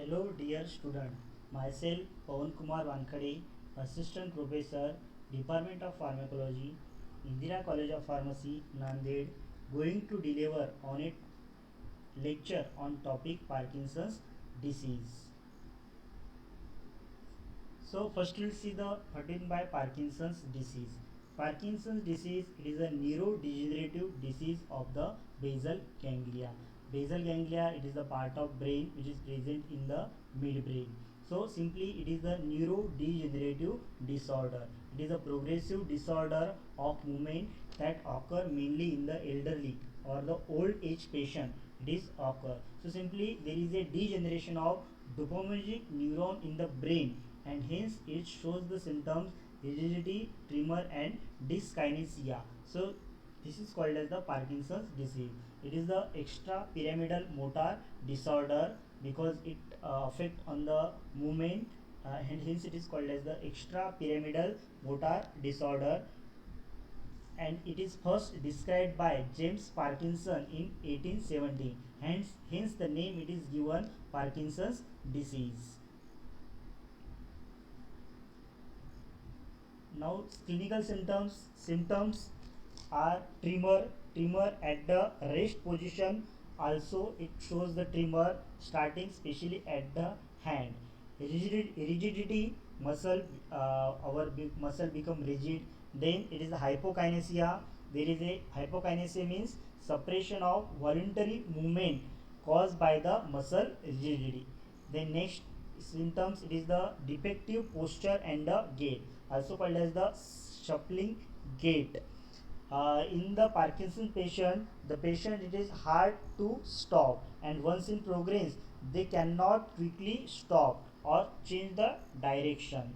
Hello dear student, myself Pawan Kumar Wankhede, Assistant Professor, Department of Pharmacology, Indira College of Pharmacy, Nanded, going to deliver on a lecture on topic Parkinson's disease. So first we'll see the 13 by Parkinson's disease. Parkinson's disease is a neurodegenerative disease of the basal ganglia. Basal ganglia, it is the part of brain which is present in the midbrain. So simply it is the neurodegenerative disorder. It is a progressive disorder of movement that occur mainly in the elderly or the old age patient. It is occur. So simply there is a degeneration of dopaminergic neuron in the brain, and hence it shows the symptoms rigidity, tremor and dyskinesia. So this is called as the Parkinson's disease. It is the extrapyramidal motor disorder because it affect on the movement, and hence it is called as the extrapyramidal motor disorder, and it is first described by James Parkinson in 1870. Hence the name it is given Parkinson's disease. Now clinical symptoms are tremor at the rest position. Also it shows the tremor starting especially at the hand. Rigidity, muscle, our muscle become rigid. Then it is the hypokinesia. There is a hypokinesia means suppression of voluntary movement caused by the muscle rigidity. Then next symptoms, it is the defective posture and the gait, also called as the shuffling gait. In the Parkinson patient, the patient it is hard to stop, and once in progress, they cannot quickly stop or change the direction.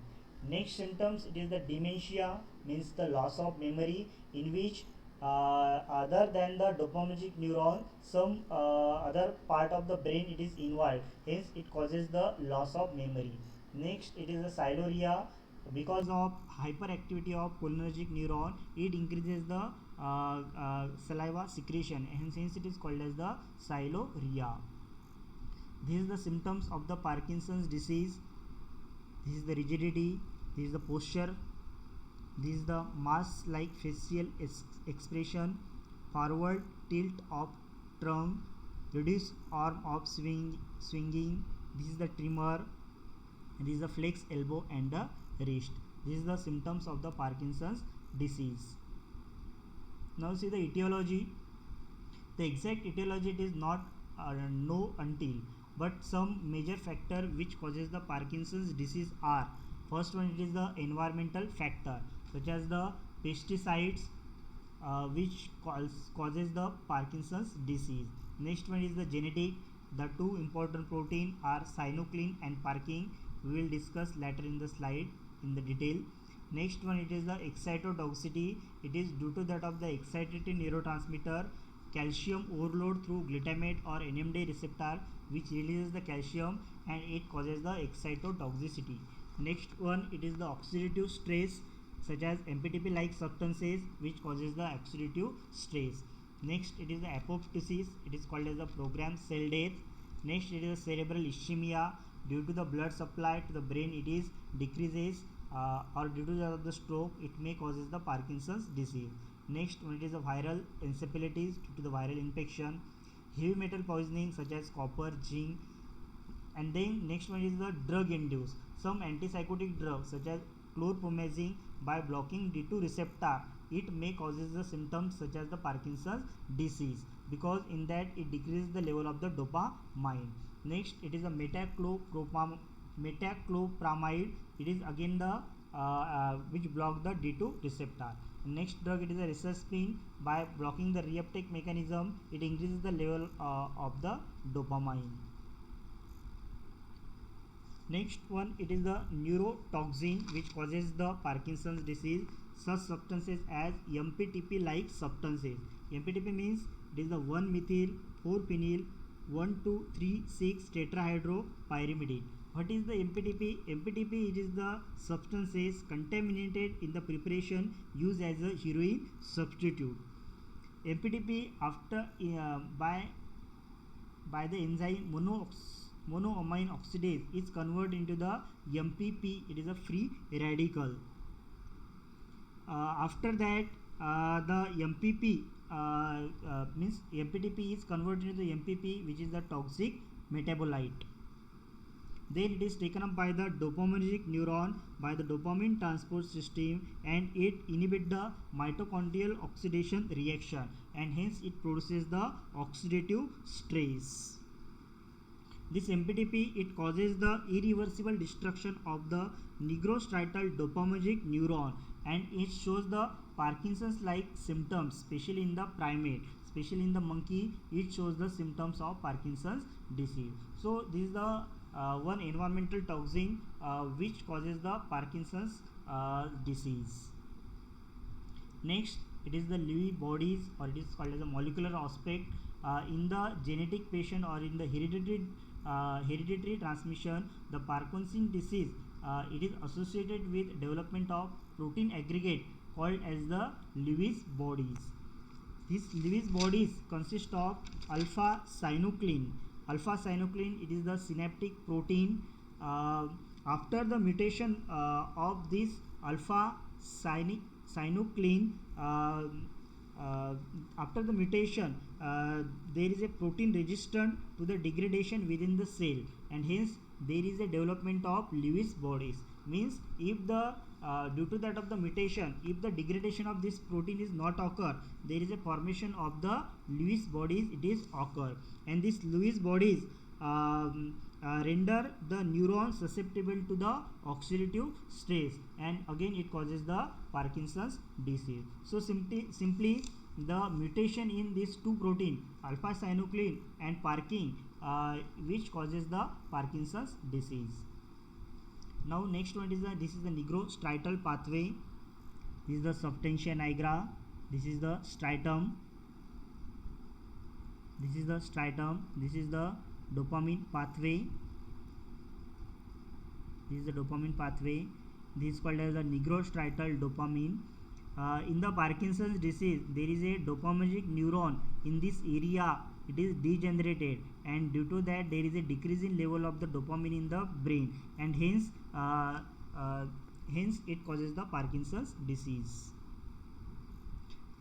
Next symptoms, it is the dementia, means the loss of memory, in which other than the dopaminergic neuron, some other part of the brain it is involved. Hence, it causes the loss of memory. Next, it is the siluria. Because of hyperactivity of cholinergic neuron, it increases the saliva secretion, and hence it is called as the siluria. These are the symptoms of the Parkinson's disease. This is the rigidity, this is the posture, this is the mass like facial expression, forward tilt of trunk, reduced arm of swinging, this is the tremor, and this is the flex elbow and the wrist. These are the symptoms of the Parkinson's disease. Now see the etiology. The exact etiology it is not know until, but some major factor which causes the Parkinson's disease are: first one, it is the environmental factor such as the pesticides, which causes the Parkinson's disease. Next one is the genetic. The two important protein are synuclein and parkin. We will discuss later in the slide in the detail. Next one, it is the excitotoxicity. It is due to that of the excitatory neurotransmitter calcium overload through glutamate or NMDA receptor, which releases the calcium and it causes the excitotoxicity. Next one, it is the oxidative stress such as MPTP like substances which causes the oxidative stress. Next, it is the apoptosis. It is called as the programmed cell death. Next, it is the cerebral ischemia. Due to the blood supply to the brain, it is decreases, or due to the stroke, it may causes the Parkinson's disease. Next one, it is a viral encephalitis due to the viral infection, heavy metal poisoning such as copper, zinc, and then next one is the drug induced. Some antipsychotic drugs such as chlorpromazine, by blocking D2 receptor, it may causes the symptoms such as the Parkinson's disease, because in that it decreases the level of the dopamine. Next, it is a metoclopramide. It is again the which block the D2 receptor. Next drug, it is a reserpine. By blocking the reuptake mechanism, it increases the level of the dopamine. Next one, it is the neurotoxin which causes the Parkinson's disease. Such substances as MPTP like substances. MPTP means it is the 1-methyl 4-phenyl 1,2,3,6 tetrahydropyrimidine. What is the MPTP? MPTP, it is the substances contaminated in the preparation used as a heroin substitute. MPTP after by the enzyme monoamine oxidase is converted into the MPP. It is a free radical. After that, the MPP means MPTP is converted into the MPP, which is the toxic metabolite. Then it is taken up by the dopaminergic neuron by the dopamine transport system, and it inhibits the mitochondrial oxidation reaction, and hence it produces the oxidative stress. This MPTP, it causes the irreversible destruction of the nigrostriatal dopaminergic neuron, and it shows the Parkinson's like symptoms, especially in the primate, especially in the monkey. It shows the symptoms of Parkinson's disease. So this is the one environmental toxin which causes the Parkinson's disease. Next, it is the Lewy bodies, or it is called as a molecular aspect. In the genetic patient or in the hereditary transmission, the Parkinson's disease, it is associated with development of protein aggregate called as the Lewy bodies. These Lewy bodies consist of alpha synuclein. Alpha synuclein, it is the synaptic protein. After the mutation of this alpha synuclein, after the mutation, there is a protein resistant to the degradation within the cell, and hence there is a development of Lewy bodies. Means if the due to that of the mutation, if the degradation of this protein is not occur, there is a formation of the Lewy bodies, it is occur, and these Lewy bodies render the neuron susceptible to the oxidative stress, and again it causes the Parkinson's disease. So simply the mutation in these two protein, alpha synuclein and parkin, which causes the Parkinson's disease. Now next one is this is the nigrostriatal pathway. This is the substantia nigra. This is the striatum. This is the striatum. This is the dopamine pathway. This is the dopamine pathway. This is called as the nigrostriatal dopamine. In the Parkinson's disease, there is a dopaminergic neuron in this area. It is degenerated, and due to that there is a decrease in level of the dopamine in the brain, and hence it causes the Parkinson's disease.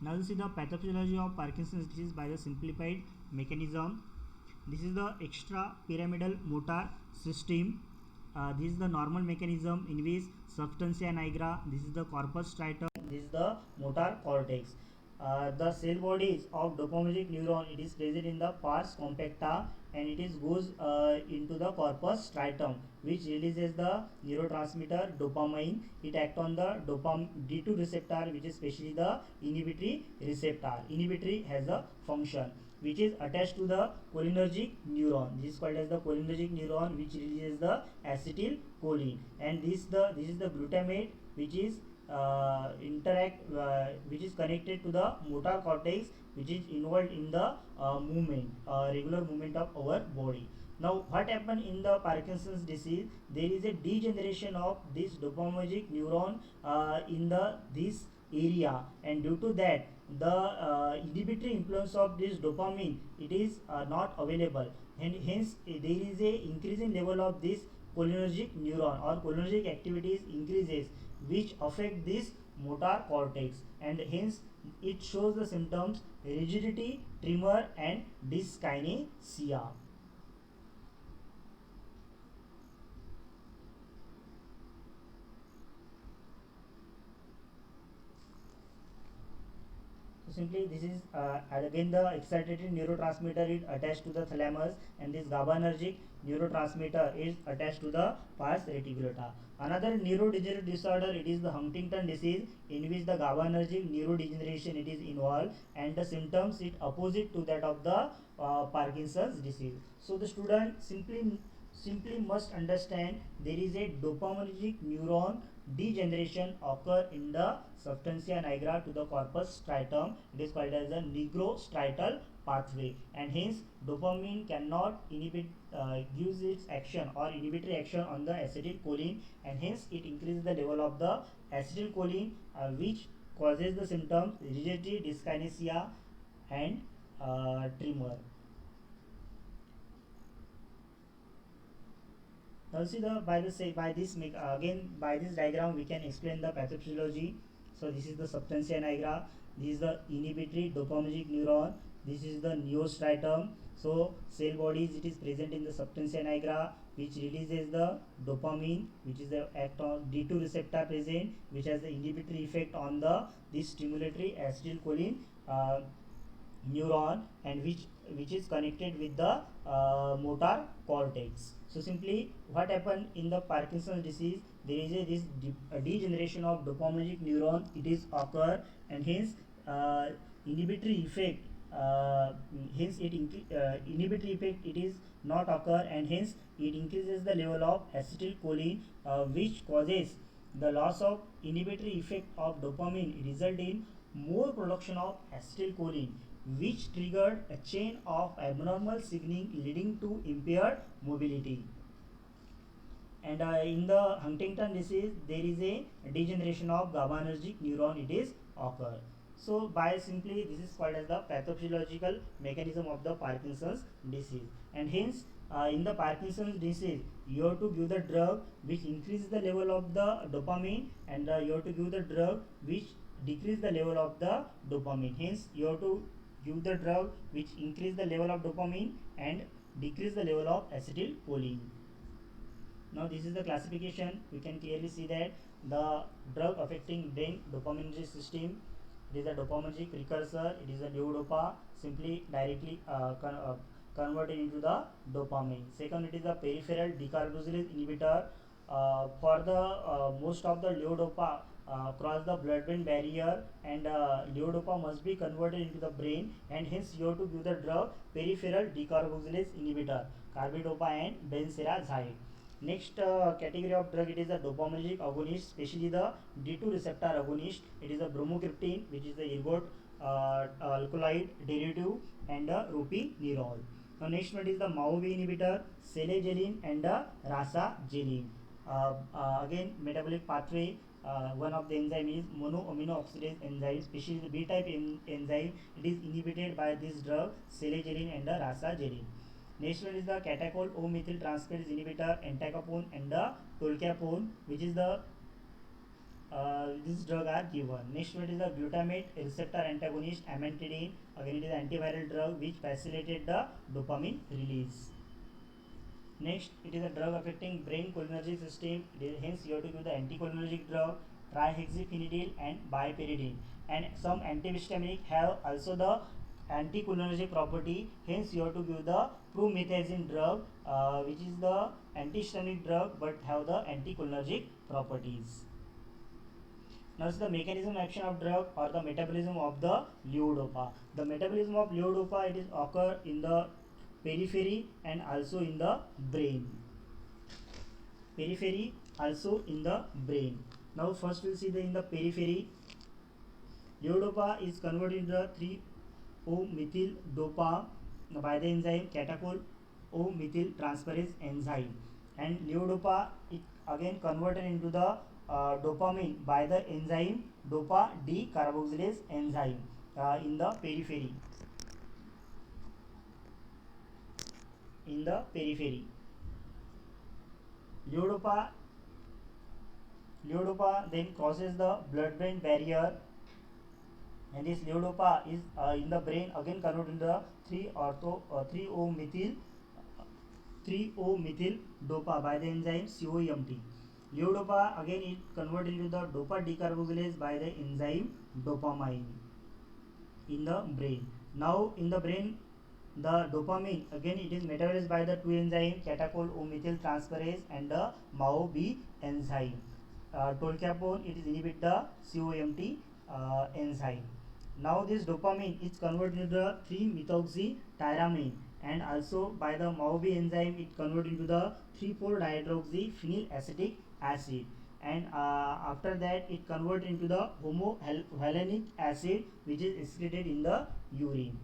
Now you see the pathophysiology of Parkinson's disease by the simplified mechanism. This is the extrapyramidal motor system. This is the normal mechanism in which substantia nigra, this is the corpus striatum, this is the motor cortex. The cell bodies of dopaminergic neuron, it is present in the pars compacta, and it is goes into the corpus striatum, which releases the neurotransmitter dopamine. It acts on the D2 receptor, which is especially the inhibitory receptor. Inhibitory has a function which is attached to the cholinergic neuron. This is called as the cholinergic neuron, which releases the acetylcholine, and this is the glutamate, which is which is connected to the motor cortex, which is involved in the regular movement of our body. Now what happened in the Parkinson's disease? There is a degeneration of this dopaminergic neuron in this area, and due to that the inhibitory influence of this dopamine, it is not available, and hence there is a increasing level of this cholinergic neuron, or cholinergic activities increases, which affect this motor cortex, and hence it shows the symptoms rigidity, tremor, and dyskinesia. Simply this is again the excitatory neurotransmitter is attached to the thalamus, and this GABAergic neurotransmitter is attached to the pars reticulata. Another neurodegenerative disorder, it is the Huntington disease, in which the GABAergic neurodegeneration it is involved, and the symptoms it opposite to that of the Parkinson's disease. So the student simply must understand there is a dopaminergic neuron degeneration occur in the substantia nigra to the corpus striatum. It is called as the nigrostriatal pathway, and hence dopamine cannot inhibit gives its action or inhibitory action on the acetylcholine, and hence it increases the level of the acetylcholine, which causes the symptoms rigidity, dyskinesia, and tremor. Now see the by the say by this again by this diagram we can explain the pathophysiology. So this is the substantia nigra. This is the inhibitory dopaminergic neuron. This is the neostriatum. So cell bodies it is present in the substantia nigra, which releases the dopamine, which is the act on D2 receptor present, which has the inhibitory effect on the this stimulatory acetylcholine neuron, and which is connected with the motor cortex. So simply what happened in the Parkinson's disease, there is a degeneration of dopaminergic neuron it is occur, and hence inhibitory effect inhibitory effect it is not occur, and hence it increases the level of acetylcholine, which causes the loss of inhibitory effect of dopamine result in more production of acetylcholine, which triggered a chain of abnormal signaling leading to impaired mobility. And in the Huntington disease, there is a degeneration of GABAergic neuron it is occur. So by simply this is called as the pathophysiological mechanism of the Parkinson's disease, and hence in the Parkinson's disease you have to give the drug which increases the level of the dopamine, and you have to give the drug which decrease the level of the dopamine. Hence you have to give the drug which increase the level of dopamine and decrease the level of acetylcholine. Now this is the classification. We can clearly see that the drug affecting brain dopaminergic system, it is a dopaminergic precursor, it is a levodopa, simply directly converted into the dopamine. Second, it is a peripheral decarboxylase inhibitor. For the most of the levodopa cross the blood-brain barrier, and levodopa must be converted into the brain, and hence you have to give the drug peripheral decarboxylase inhibitor, carbidopa and benserazide. Next category of drug, it is a dopaminergic agonist, especially the D2 receptor agonist. It is a bromocriptine, which is the ergot alkaloid derivative, and ropinirole. Now next one is the MAO-B inhibitor, selegelin and rasagelin. Again metabolic pathway, one of the enzyme is monoamino oxidase enzyme, especially the B type enzyme. It is inhibited by this drug selegelin and rasagelin. Next one is the catechol O-methyl transferase inhibitor, entacapone and the tolcapone, which is the this drug are given. Next one is the glutamate receptor antagonist, amantadine. Again it is antiviral drug which facilitated the dopamine release. Next, it is a drug affecting brain cholinergic system. Hence you have to give the anticholinergic drug, trihexyphenidyl and biperidine. And some antihistaminic have also the anticholinergic property. Hence you have to give the promethazine drug, which is the antihistaminic drug but have the anticholinergic properties. Now is the mechanism action of drug or the metabolism of the levodopa. The metabolism of levodopa it is occur in the periphery and also in the brain. Periphery also in the brain. Now first we'll see in the periphery. Levodopa is converted into 3-O-methyl dopa by the enzyme catechol O-methyl transferase enzyme, and levodopa is again converted into the dopamine by the enzyme dopa decarboxylase enzyme in the periphery. In the periphery, levodopa then crosses the blood-brain barrier, and this levodopa is in the brain again converted into the 3-O-methyl dopa by the enzyme COMT. Levodopa again is converted into the dopa decarboxylase by the enzyme dopamine in the brain. Now in the brain, the dopamine again it is metabolized by the two enzymes catechol O-methyl transferase and the MAO-B enzyme. Tolcapone it is inhibit the COMT enzyme. Now this dopamine is converted into the 3-methoxytyramine, and also by the MAO-B enzyme it converted into the 3,4-dihydroxyphenylacetic acid, and after that it converted into the homovalenic acid which is excreted in the urine.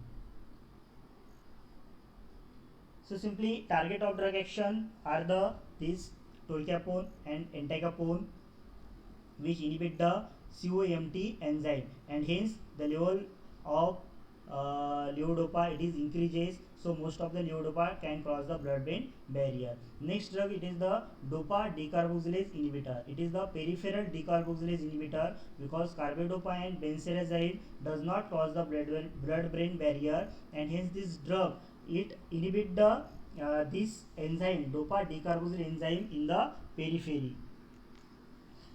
So simply target of drug action are this tolcapone and entacapone, which inhibit the COMT enzyme, and hence the level of levodopa it is increases, so most of the levodopa can cross the blood brain barrier. Next drug, it is the dopa decarboxylase inhibitor. It is the peripheral decarboxylase inhibitor because carbidopa and benserazide does not cross the blood brain barrier, and hence this drug it inhibit the this enzyme dopa decarboxylase enzyme in the periphery.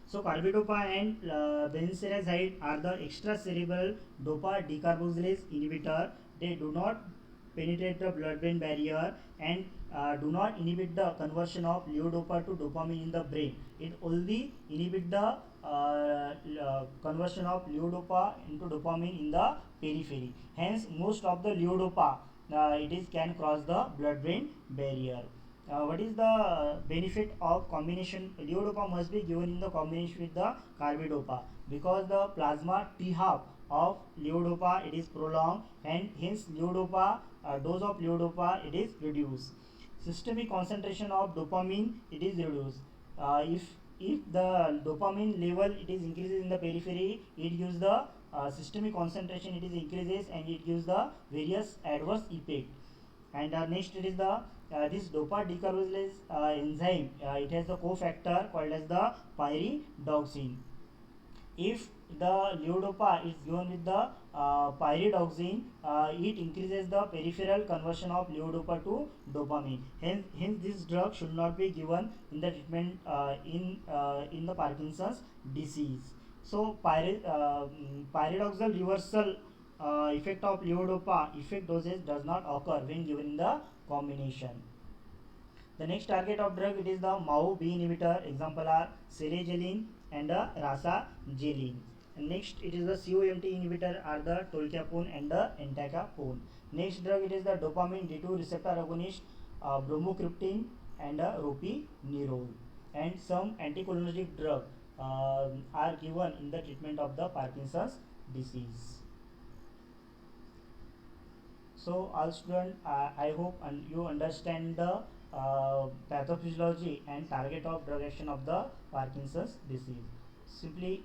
So carbidopa and benserazide are the extracerebral dopa decarboxylase inhibitor. They do not penetrate the blood-brain barrier and do not inhibit the conversion of levodopa to dopamine in the brain. It only inhibit the conversion of levodopa into dopamine in the periphery. Hence, most of the levodopa it is can cross the blood-brain barrier. What is the benefit of combination? Levodopa must be given in the combination with the carbidopa because the plasma T half of levodopa it is prolonged, and hence levodopa dose of levodopa it is reduced. Systemic concentration of dopamine it is reduced. If the dopamine level it is increases in the periphery, it gives the systemic concentration it is increases, and it gives the various adverse effect. And next it is the this dopa decarboxylase enzyme. It has the cofactor called as the pyridoxine. If the levodopa is given with the pyridoxine, it increases the peripheral conversion of levodopa to dopamine. Hence this drug should not be given in the treatment in the Parkinson's disease. So pyridoxal reversal effect of levodopa effect dosage does not occur when given in the combination. The next target of drug it is the MAO-B inhibitor. Example are sertraline and rasagiline. And next it is the COMT inhibitor are the tolcapone and the entacapone. Next drug it is the dopamine D2 receptor agonist, bromocriptine and ropinirole. And some anticholinergic drug are given in the treatment of the Parkinson's disease. So all students, I hope you understand the pathophysiology and target of drug action of the Parkinson's disease. Simply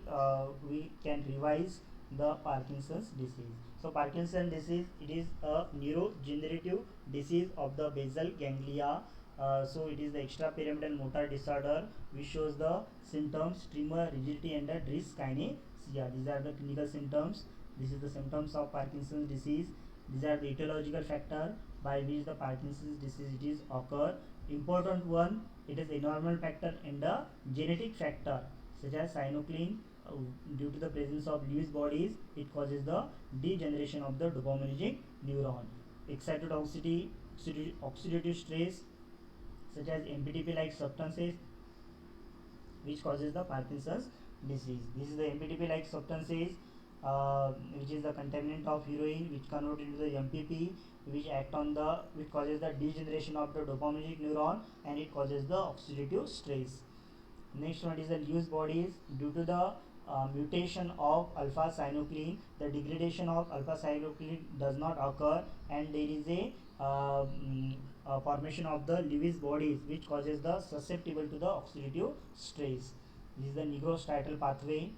we can revise the Parkinson's disease. So Parkinson's disease it is a neurodegenerative disease of the basal ganglia. So it is the extrapyramidal motor disorder which shows the symptoms tremor, rigidity and the dyskinesia. These are the clinical symptoms. This is the symptoms of Parkinson's disease. These are the etiological factor by which the Parkinson's disease occur. Important one, it is environmental factor and the genetic factor such as synuclein. Due to the presence of Lewis bodies, it causes the degeneration of the dopaminergic neuron. Excitotoxicity, oxidative stress such as MPTP like substances which causes the Parkinson's disease. This is the MPTP like substances which is the contaminant of heroin which converted into the MPP which causes the degeneration of the dopaminergic neuron, and it causes the oxidative stress. Next one is the Lewis bodies. Due to the mutation of alpha synuclein, the degradation of alpha synuclein does not occur, and there is a formation of the Lewis bodies which causes the susceptible to the oxidative stress. This is the nigrostriatal pathway.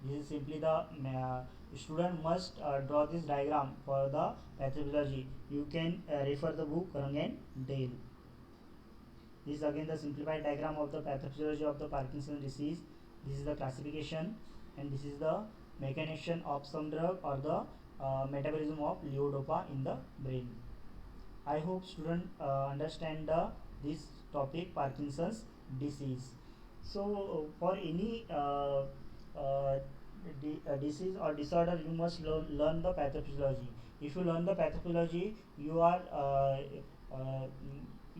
This is simply the student must draw this diagram for the pathophysiology. You can refer the book Rang and Dale. This is again the simplified diagram of the pathophysiology of the Parkinson's disease. This is the classification, and this is the mechanism of some drug or the metabolism of levodopa in the brain. I hope students understand this topic Parkinson's disease. So for any disease or disorder, you must learn the pathophysiology. If you learn the pathophysiology, you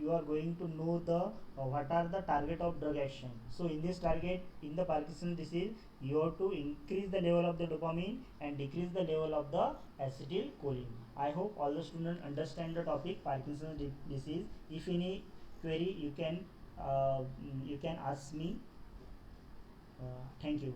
are going to know the what are the target of drug action. So in this target, in the Parkinson's disease, you have to increase the level of the dopamine and decrease the level of the acetylcholine. I hope all the students understand the topic Parkinson's disease. If any query, you can ask me. Thank you.